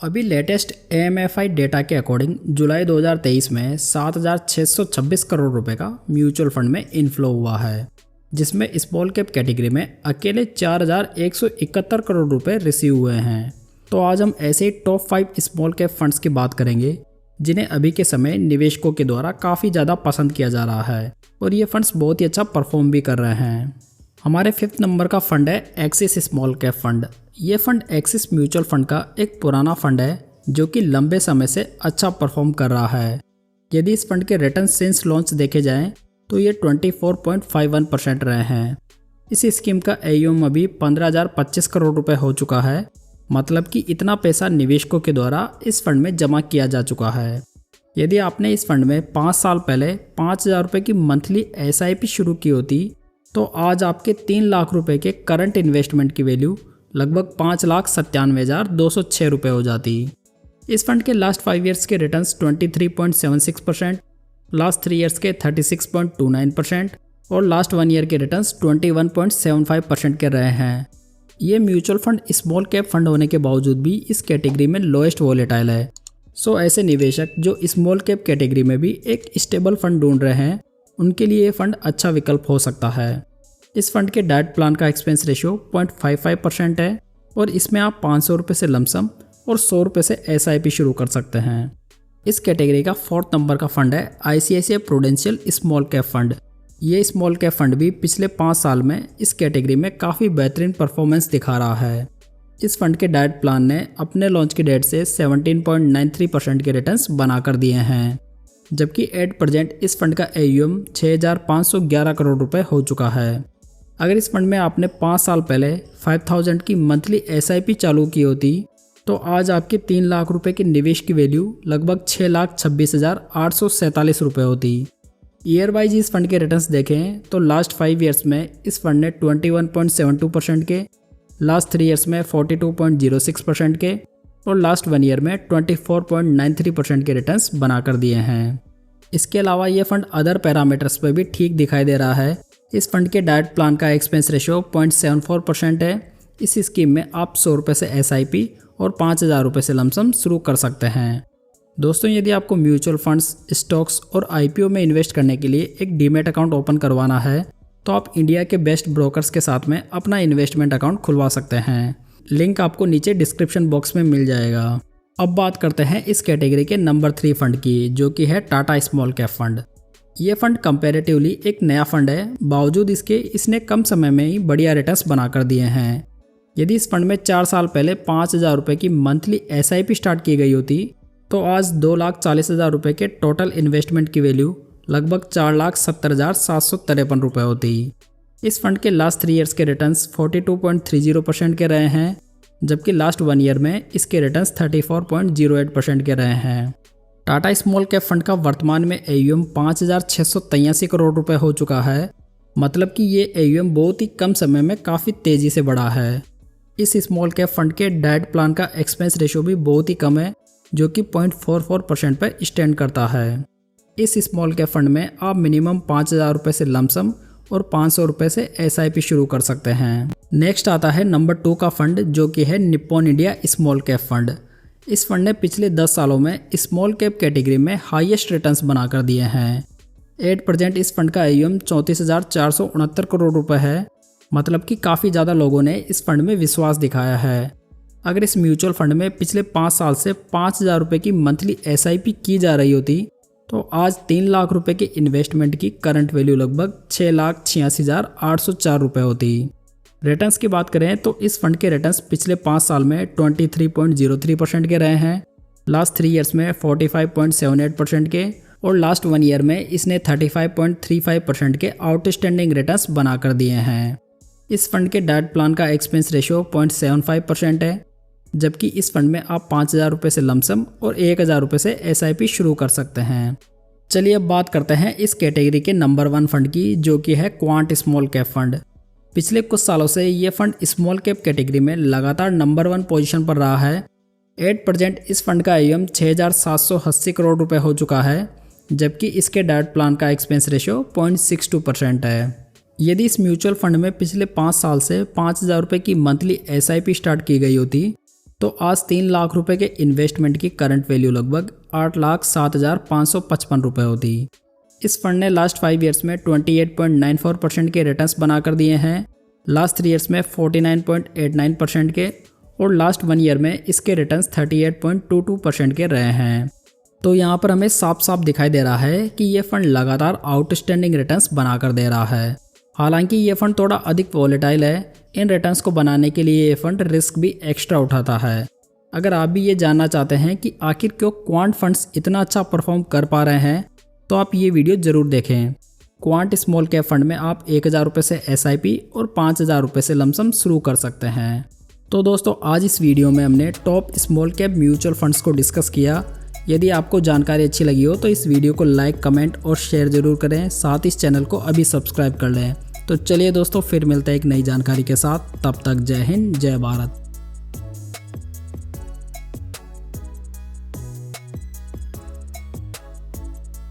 अभी latest AMFI data के according जुलाई 2023 में 7,626 करोड़ रुपए का म्यूचुअल फंड में इनफ्लो हुआ है, जिसमें स्मॉल कैप कैटेगरी में अकेले 4,171 करोड़ रुपए रिसीव हुए हैं। तो आज हम ऐसे ही टॉप 5 स्मॉल कैप फंड्स की बात करेंगे जिन्हें अभी के समय निवेशकों के द्वारा काफ़ी ज़्यादा पसंद किया जा रहा है और ये फंड्स बहुत ही अच्छा परफॉर्म भी कर रहे हैं। हमारे 5th नंबर का फंड है एक्सिस स्मॉल कैप फंड। ये फंड एक्सिस म्यूचुअल फंड का एक पुराना फंड है जो कि लंबे समय से अच्छा परफॉर्म कर रहा है। यदि इस फंड के रिटर्न सिंस लॉन्च देखे जाएं तो ये 24.51% रहे हैं। इस स्कीम का AUM अभी 15,025 करोड़ रुपए हो चुका है, मतलब कि इतना पैसा निवेशकों के द्वारा इस फंड में जमा किया जा चुका है। यदि आपने इस फंड में 5 साल पहले 5,000 रुपये की मंथली SIP शुरू की होती तो आज आपके 3 लाख रुपए के करंट इन्वेस्टमेंट की वैल्यू लगभग 5,97,206 रुपये हो जाती। इस फंड के लास्ट 5 ईयर्स के रिटर्न्स 23.76%, लास्ट 3 ईयर्स के 36.29% और लास्ट 1 ईयर के रिटर्न्स 21.75% के रहे हैं। ये mutual fund small cap fund होने के बावजूद भी इस कैटेगरी में लोएस्ट वॉलेटाइल है। सो ऐसे निवेशक जो स्मॉल कैप कैटेगरी में भी एक स्टेबल फंड ढूंढ रहे हैं उनके लिए ये फंड अच्छा विकल्प हो सकता है। इस फंड के डाइट प्लान का एक्सपेंस रेशियो 0.55% है और इसमें आप 500 रुपये से लमसम और 100 रुपये से SIP शुरू कर सकते हैं। इस कैटेगरी का 4th नंबर का फंड है ICICI prudential small cap fund. ये स्मॉल कैप फंड भी पिछले 5 साल में इस कैटेगरी में काफ़ी बेहतरीन परफॉर्मेंस दिखा रहा है। इस फंड के डाइट प्लान ने अपने लॉन्च की डेट से 17.93% के रिटर्न्स बनाकर दिए हैं, जबकि एट प्रेजेंट इस फंड का AUM 6,511 करोड़ रुपए हो चुका है। अगर इस फंड में आपने 5 साल पहले 5,000 की मंथली SIP चालू की होती तो आज आपके 3 लाख रुपए के निवेश की वैल्यू लगभग 6,26,847 रुपये होती। ईयर वाइज इस फंड के रिटर्न्स देखें तो लास्ट 5 ईयर्स में इस फंड ने 21.72% के, लास्ट 3 ईयर्स में 42.06% के और लास्ट 1 ईयर में 24.93% के रिटर्न्स बनाकर दिए हैं। इसके अलावा ये फंड अदर पैरामीटर्स पर भी ठीक दिखाई दे रहा है। इस फंड के डाइट प्लान का एक्सपेंस रेशियो 0.74% है। इस स्कीम में आप 100 रुपये से SIP और 5,000 रुपये से लमसम शुरू कर सकते हैं। दोस्तों, यदि आपको म्यूचुअल फंड्स, स्टॉक्स और IPO में इन्वेस्ट करने के लिए एक डीमैट अकाउंट ओपन करवाना है तो आप इंडिया के बेस्ट ब्रोकर्स के साथ में अपना इन्वेस्टमेंट अकाउंट खुलवा सकते हैं। लिंक आपको नीचे डिस्क्रिप्शन बॉक्स में मिल जाएगा। अब बात करते हैं इस कैटेगरी के नंबर 3 फंड की, जो कि है टाटा स्मॉल कैप फंड। ये फंड कंपैरेटिवली एक नया फंड है, बावजूद इसके इसने कम समय में ही बढ़िया रिटर्न्स बनाकर दिए हैं। यदि इस फंड में 4 साल पहले 5,000 रुपये की मंथली SIP स्टार्ट की गई होती तो आज 2,40,000 रुपये के टोटल इन्वेस्टमेंट की वैल्यू लगभग 4,70,753 रुपये होती। इस फंड के लास्ट 3 ईयर्स के रिटर्न्स 42.30% के रहे हैं, जबकि लास्ट 1 ईयर में इसके रिटर्न्स 34.08% के रहे हैं। टाटा स्मॉल कैप फंड का वर्तमान में AUM 5,683 करोड़ रुपए हो चुका है, मतलब कि ये AUM बहुत ही कम समय में काफ़ी तेज़ी से बढ़ा है। इस स्मॉल कैप फंड के डाइट प्लान का एक्सपेंस रेशियो भी बहुत ही कम है, जो कि 0.44% पर स्टैंड करता है। इस स्मॉल कैप फंड में आप मिनिमम 5,000 रुपये से लमसम और 500 रुपये से SIP शुरू कर सकते हैं। नेक्स्ट आता है नंबर 2 का फंड, जो कि है Nippon India small cap fund. इस फंड ने पिछले 10 सालों में स्मॉल कैप कैटेगरी में हाईएस्ट रिटर्न्स बनाकर दिए हैं। एट प्रेजेंट इस फंड का AUM 34,469 करोड़ रुपए है, मतलब कि काफ़ी ज़्यादा लोगों ने इस फंड में विश्वास दिखाया है। अगर इस म्यूचुअल फंड में पिछले 5 साल से 5,000 रुपये की मंथली SIP की जा रही होती तो आज 3 लाख रुपए के इन्वेस्टमेंट की करंट वैल्यू लगभग 6,86,804 रुपये होती। रिटर्न्स की बात करें तो इस फंड के रिटर्न्स पिछले 5 साल में 23.03% के रहे हैं, लास्ट 3 ईयर्स में 45.78% के और लास्ट 1 ईयर में इसने 35.35% के आउटस्टैंडिंग रिटर्न्स बनाकर दिए हैं। इस फंड के डाइट प्लान का एक्सपेंस रेशियो 0.75% है, जबकि इस फंड में आप 5,000 रुपये से लमसम और 1,000 रुपये से SIP शुरू कर सकते हैं। चलिए अब बात करते हैं इस कैटेगरी के नंबर 1 फंड की, जो कि है क्वांट स्मॉल कैप फंड। पिछले कुछ सालों से ये फंड स्मॉल कैप कैटेगरी में लगातार नंबर 1 पोजीशन पर रहा है। एट प्रेजेंट इस फंड का AUM 6,780 करोड़ रुपए हो चुका है, जबकि इसके डाइट प्लान का एक्सपेंस रेशियो 0.62% है। यदि इस म्यूचुअल फंड में पिछले 5 साल से 5,000 रुपये की मंथली SIP स्टार्ट की गई होती तो आज 3 लाख रुपए के इन्वेस्टमेंट की करंट वैल्यू लगभग 8,07,555 रुपये होती। इस फंड ने लास्ट 5 ईयर्स में 28.94% के रिटर्न्स बनाकर दिए हैं, लास्ट 3 ईयर्स में 49.89% के और लास्ट 1 ईयर में इसके रिटर्न्स 38.22% के रहे हैं। तो यहाँ पर हमें साफ साफ दिखाई दे रहा है कि ये फंड लगातार आउटस्टैंडिंग रिटर्न्स बनाकर दे रहा है। हालांकि ये फंड थोड़ा अधिक वॉलेटाइल है, इन रिटर्न्स को बनाने के लिए ये फंड रिस्क भी एक्स्ट्रा उठाता है। अगर आप भी ये जानना चाहते हैं कि आखिर क्यों क्वांट फंड्स इतना अच्छा परफॉर्म कर पा रहे हैं तो आप ये वीडियो ज़रूर देखें। क्वांट स्मॉल कैप फंड में आप 1,000 रुपये से SIP और 5,000 रुपये से लमसम शुरू कर सकते हैं। तो दोस्तों आज इस वीडियो में हमने top small cap mutual funds को डिस्कस किया। यदि आपको जानकारी अच्छी लगी हो तो इस वीडियो को लाइक, कमेंट और शेयर जरूर करें, साथ ही इस चैनल को अभी सब्सक्राइब कर लें। तो चलिए दोस्तों फिर मिलते हैं एक नई जानकारी के साथ, तब तक जय हिंद जय भारत।